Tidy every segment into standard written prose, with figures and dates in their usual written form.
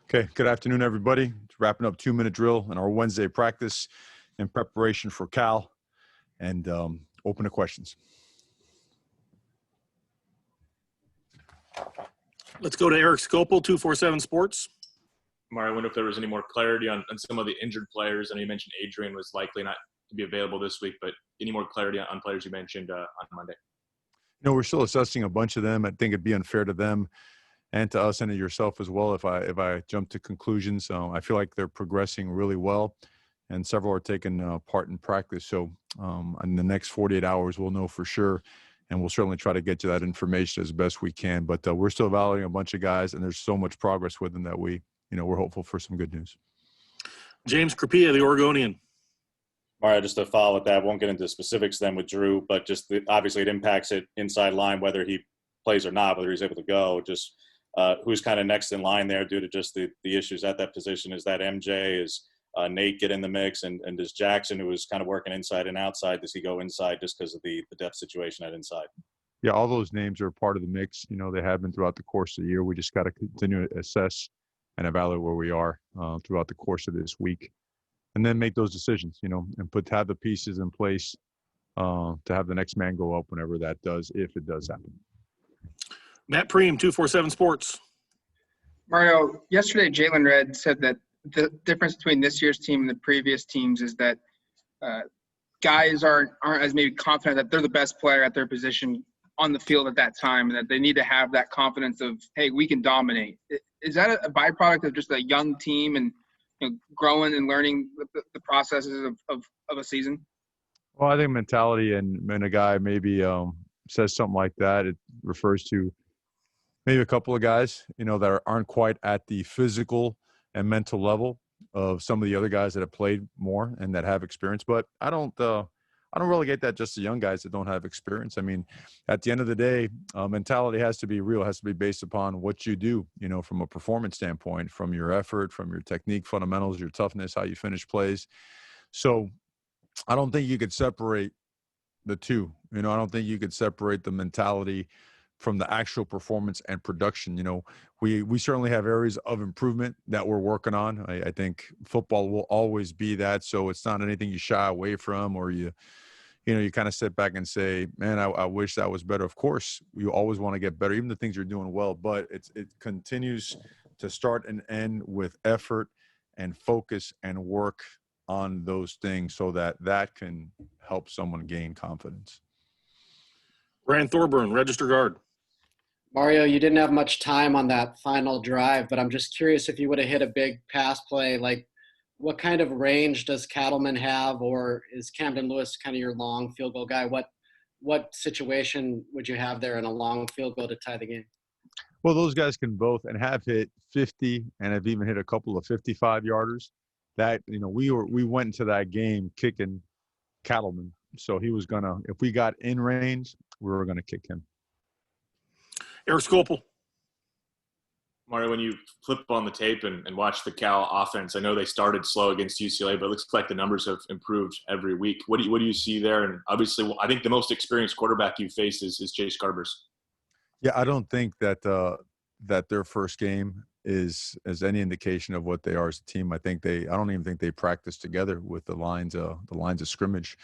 Okay, good afternoon, everybody. It's wrapping up 2-minute drill in our Wednesday practice in preparation for Cal, and open to questions. Let's go to Eric Scopel, 247 Sports. Mario, I wonder if there was any more clarity on some of the injured players. I know you mentioned Adrian was likely not to be available this week, but any more clarity on players you mentioned on Monday? You know, we're still assessing a bunch of them. I think it'd be unfair to them and to us and to yourself as well if I jump to conclusions. I feel like they're progressing really well, and several are taking part in practice. So in the next 48 hours, we'll know for sure, and we'll certainly try to get you that information as best we can. But we're still evaluating a bunch of guys, and there's so much progress with them that we're hopeful for some good news. James Crapia, the Oregonian. Mario, just to follow with that, won't get into specifics then with Drew, but just obviously it impacts it inside line, whether he plays or not, whether he's able to go. Just who's kind of next in line there due to just the issues at that position? Is that MJ? Is Nate get in the mix? And does Jackson, who was kind of working inside and outside, does he go inside just because of the depth situation at inside? Yeah, all those names are part of the mix. You know, they have been throughout the course of the year. We just got to continue to assess and evaluate where we are throughout the course of this week, and then make those decisions, and have the pieces in place to have the next man go up whenever that does, if it does happen. Matt Preem, 247 Sports. Mario, yesterday Jalen Red said that the difference between this year's team and the previous teams is that guys aren't as maybe confident that they're the best player at their position on the field at that time, and that they need to have that confidence of, hey, we can dominate. Is that a byproduct of just a young team and growing and learning the processes of a season? Well, I think mentality and when a guy maybe says something like that, it refers to maybe a couple of guys, that aren't quite at the physical and mental level of some of the other guys that have played more and that have experience. But I don't relegate that just to young guys that don't have experience. I mean, at the end of the day, mentality has to be real. It has to be based upon what you do, from a performance standpoint, from your effort, from your technique, fundamentals, your toughness, how you finish plays. So I don't think you could separate the two. I don't think you could separate the mentality from the actual performance and production. We certainly have areas of improvement that we're working on. I think football will always be that. So it's not anything you shy away from, or you kind of sit back and say, man, I wish that was better. Of course, you always want to get better, even the things you're doing well, but it continues to start and end with effort and focus and work on those things so that can help someone gain confidence. Ryan Thorburn, register guard. Mario, you didn't have much time on that final drive, but I'm just curious if you would have hit a big pass play, like what kind of range does Cattleman have, or is Camden Lewis kind of your long field goal guy? What situation would you have there in a long field goal to tie the game? Well, those guys can both and have hit 50 and have even hit a couple of 55-yarders. That, we went into that game kicking Cattleman. So he was if we got in range, we were going to kick him. Eric Scopel. Mario, when you flip on the tape and watch the Cal offense, I know they started slow against UCLA, but it looks like the numbers have improved every week. What do you see there? And obviously, I think the most experienced quarterback you faced is Chase Garbers. Yeah, I don't think that their first game is any indication of what they are as a team. I don't even think they practiced together with the lines of scrimmage.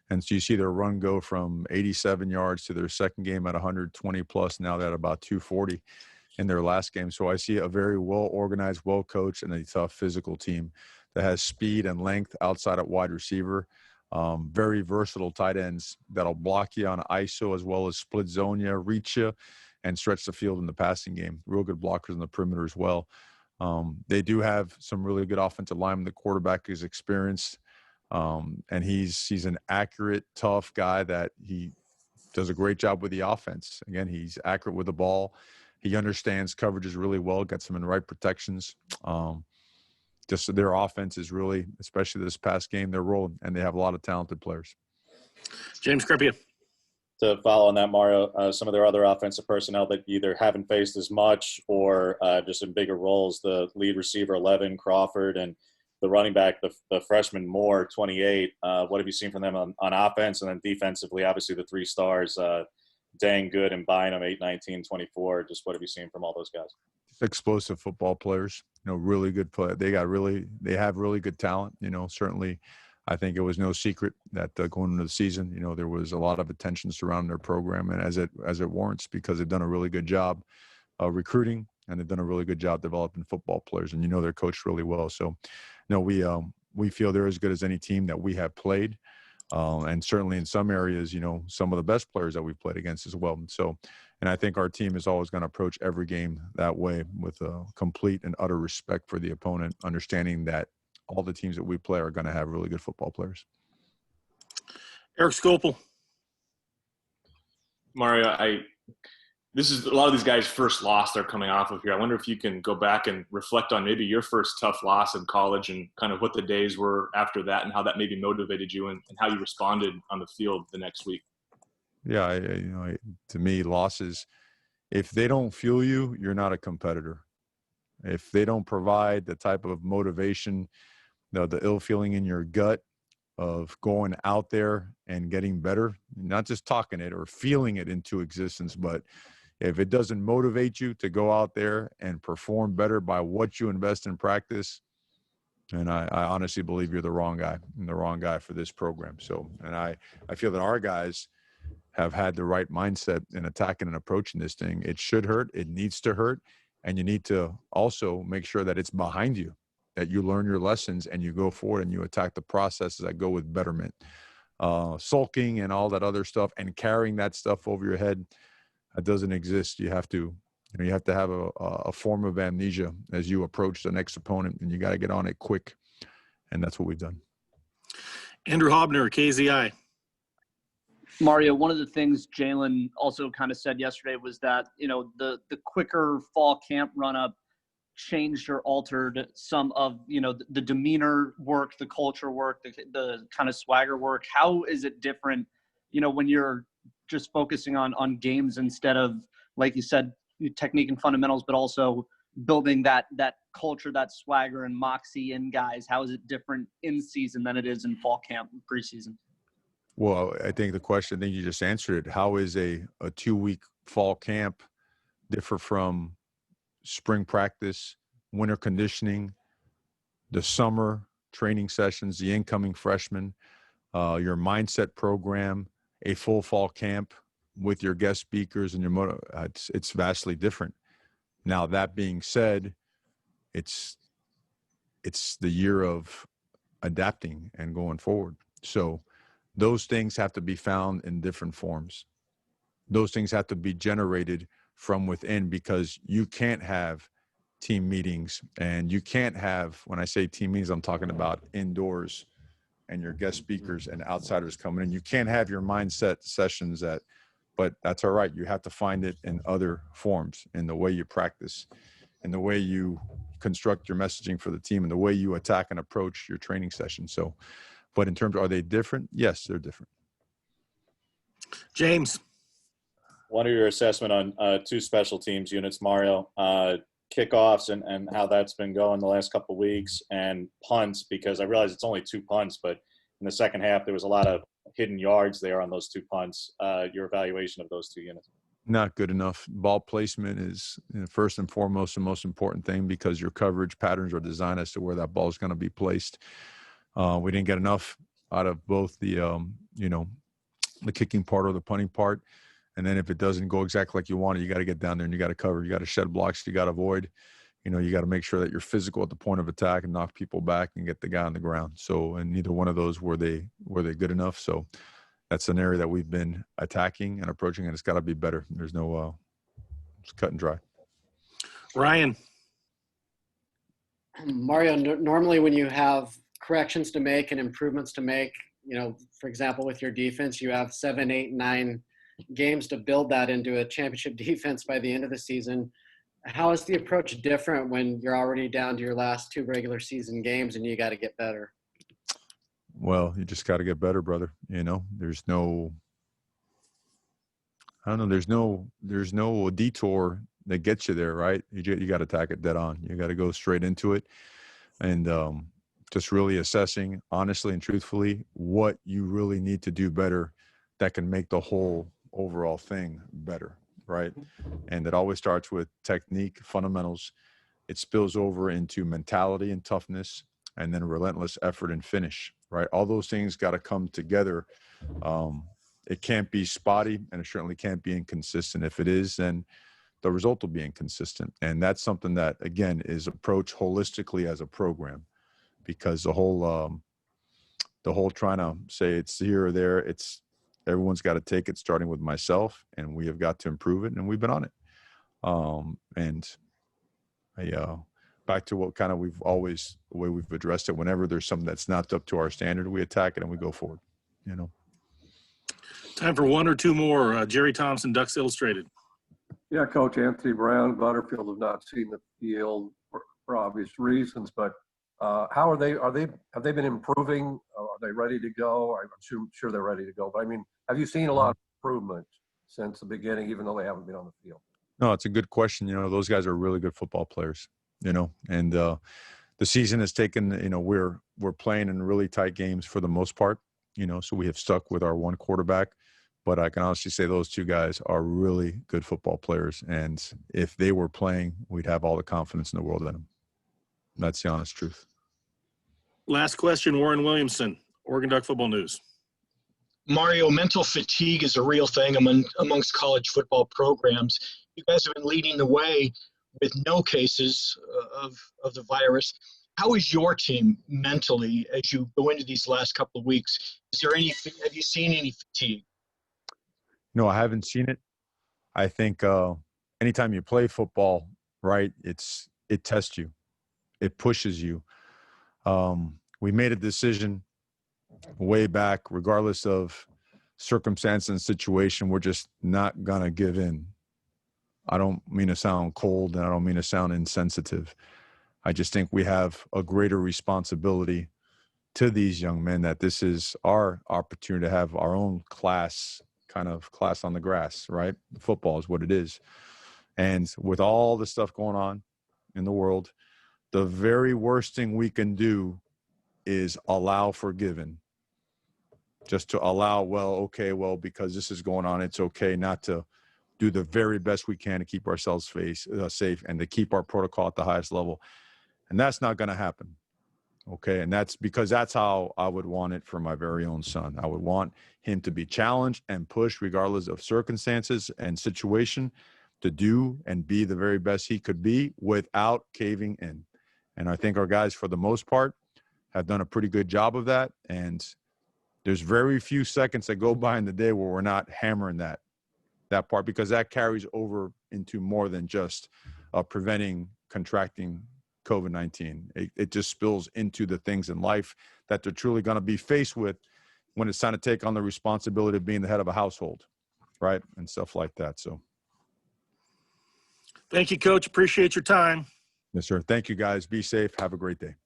And so you see their run go from 87 yards to their second game at 120 plus. Now they're at about 240 in their last game. So I see a very well-organized, well-coached, and a tough physical team that has speed and length outside at wide receiver. Very versatile tight ends that'll block you on ISO as well as split zone you, reach you, and stretch the field in the passing game. Real good blockers on the perimeter as well. They do have some really good offensive linemen. The quarterback is experienced. And he's an accurate, tough guy that he does a great job with the offense. Again, he's accurate with the ball. He understands coverages really well, gets them in the right protections. Just their offense is really, especially this past game, they're rolling, and they have a lot of talented players. James Crapia. To follow on that, Mario, some of their other offensive personnel that either haven't faced as much or just in bigger roles, the lead receiver, 11, Crawford, and the running back, the freshman Moore, 28. What have you seen from them on offense? And then defensively, obviously the three stars, Dang Good and Bynum, 8, 19, 24. Just what have you seen from all those guys? explosive football players, really good play. They have really good talent. Certainly I think it was no secret that going into the season, there was a lot of attention surrounding their program, and as it warrants, because they've done a really good job recruiting, and they've done a really good job developing football players, and they're coached really well. So we feel they're as good as any team that we have played. And certainly in some areas, some of the best players that we've played against as well. So, and I think our team is always going to approach every game that way with a complete and utter respect for the opponent, understanding that all the teams that we play are going to have really good football players. Eric Scopel. Mario, this is a lot of these guys' first loss they're coming off of here. I wonder if you can go back and reflect on maybe your first tough loss in college and kind of what the days were after that and how that maybe motivated you and how you responded on the field the next week. Yeah, to me, losses, if they don't fuel you, you're not a competitor. If they don't provide the type of motivation, the ill feeling in your gut of going out there and getting better, not just talking it or feeling it into existence, but if it doesn't motivate you to go out there and perform better by what you invest in practice, and I honestly believe you're the wrong guy for this program. So, and I feel that our guys have had the right mindset in attacking and approaching this thing. It should hurt. It needs to hurt. And you need to also make sure that it's behind you, that you learn your lessons and you go forward and you attack the processes that go with betterment. Sulking and all that other stuff and carrying that stuff over your head, that doesn't exist. You have to have a form of amnesia as you approach the next opponent, and you got to get on it quick. And that's what we've done. Andrew Hobner, KZI. Mario, one of the things Jalen also kind of said yesterday was that, the quicker fall camp run-up changed or altered some of, the demeanor work, the culture work, the kind of swagger work. How is it different, when you're just focusing on games instead of, like you said, technique and fundamentals, but also building that culture, that swagger and moxie in guys? How is it different in season than it is in fall camp and preseason? Well, I think you just answered it. How is a 2-week fall camp differ from spring practice, winter conditioning, the summer training sessions, the incoming freshmen, your mindset program, a full fall camp with your guest speakers and it's vastly different. Now, that being said, it's the year of adapting and going forward. So those things have to be found in different forms. Those things have to be generated from within, because you can't have team meetings, and you can't have, when I say team meetings, I'm talking about indoors and your guest speakers and outsiders coming in. You can't have your mindset sessions but that's all right. You have to find it in other forms, in the way you practice, in the way you construct your messaging for the team, and the way you attack and approach your training session. So, but in terms of, are they different? Yes, they're different. James. What are your assessment on two special teams units, Mario? Kickoffs and how that's been going the last couple of weeks, and punts, because I realize it's only 2 punts, but in the second half there was a lot of hidden yards there on those 2 punts. Your evaluation of those 2 units? Not good enough. Ball placement is first and foremost the most important thing, because your coverage patterns are designed as to where that ball is going to be placed. We didn't get enough out of both the kicking part or the punting part. And then if it doesn't go exactly like you want it, you got to get down there and you got to cover. You got to shed blocks. You got to avoid. You got to make sure that you're physical at the point of attack and knock people back and get the guy on the ground. So, and neither one of those were they good enough. So that's an area that we've been attacking and approaching, and it's got to be better. There's no it's cut and dry. Ryan. Mario, normally when you have corrections to make and improvements to make, for example, with your defense, you have 7, 8, 9 games to build that into a championship defense by the end of the season. How is the approach different when you're already down to your last 2 regular season games and you got to get better? Well, you just got to get better, brother. There's no detour that gets you there, right? You got to attack it dead on. You got to go straight into it, and just really assessing honestly and truthfully what you really need to do better that can make the whole overall thing better. right? And it always starts with technique, fundamentals. It spills over into mentality and toughness, and then relentless effort and finish, right? All those things got to come together. It can't be spotty, and it certainly can't be inconsistent. If it is, then the result will be inconsistent. And that's something that, again, is approached holistically as a program, because the whole trying to say it's here or there, everyone's got to take it, starting with myself, and we have got to improve it, and we've been on it. And back to what kind of the way we've addressed it, whenever there's something that's not up to our standard, we attack it and we go forward, Time for one or two more. Jerry Thompson, Ducks Illustrated. Yeah, Coach Anthony Brown, Butterfield have not seen the field for obvious reasons, but how are they? Have they been improving? Are they ready to go? I'm sure they're ready to go. But I mean, have you seen a lot of improvement since the beginning, even though they haven't been on the field? No, it's a good question. Those guys are really good football players, and the season has taken, we're playing in really tight games for the most part, so we have stuck with our one quarterback. But I can honestly say those two guys are really good football players. And if they were playing, we'd have all the confidence in the world in them. That's the honest truth. Last question, Warren Williamson, Oregon Duck Football News. Mario, mental fatigue is a real thing amongst college football programs. You guys have been leading the way with no cases of the virus. How is your team mentally as you go into these last couple of weeks? Have you seen any fatigue? No, I haven't seen it. I think anytime you play football, right, it tests you. It pushes you. We made a decision way back, regardless of circumstance and situation, we're just not going to give in. I don't mean to sound cold, and I don't mean to sound insensitive. I just think we have a greater responsibility to these young men, that this is our opportunity to have our own class on the grass, right? Football is what it is. And with all the stuff going on in the world, the very worst thing we can do is allow for giving. Just to allow, because this is going on, it's okay not to do the very best we can to keep ourselves safe and to keep our protocol at the highest level. And that's not going to happen. Okay. And that's because that's how I would want it for my very own son. I would want him to be challenged and pushed regardless of circumstances and situation to do and be the very best he could be without caving in. And I think our guys, for the most part, have done a pretty good job of that. And there's very few seconds that go by in the day where we're not hammering that part, because that carries over into more than just preventing contracting COVID-19. It just spills into the things in life that they're truly going to be faced with when it's time to take on the responsibility of being the head of a household, right? And stuff like that. So. Thank you, Coach. Appreciate your time. Yes, sir. Thank you, guys. Be safe. Have a great day.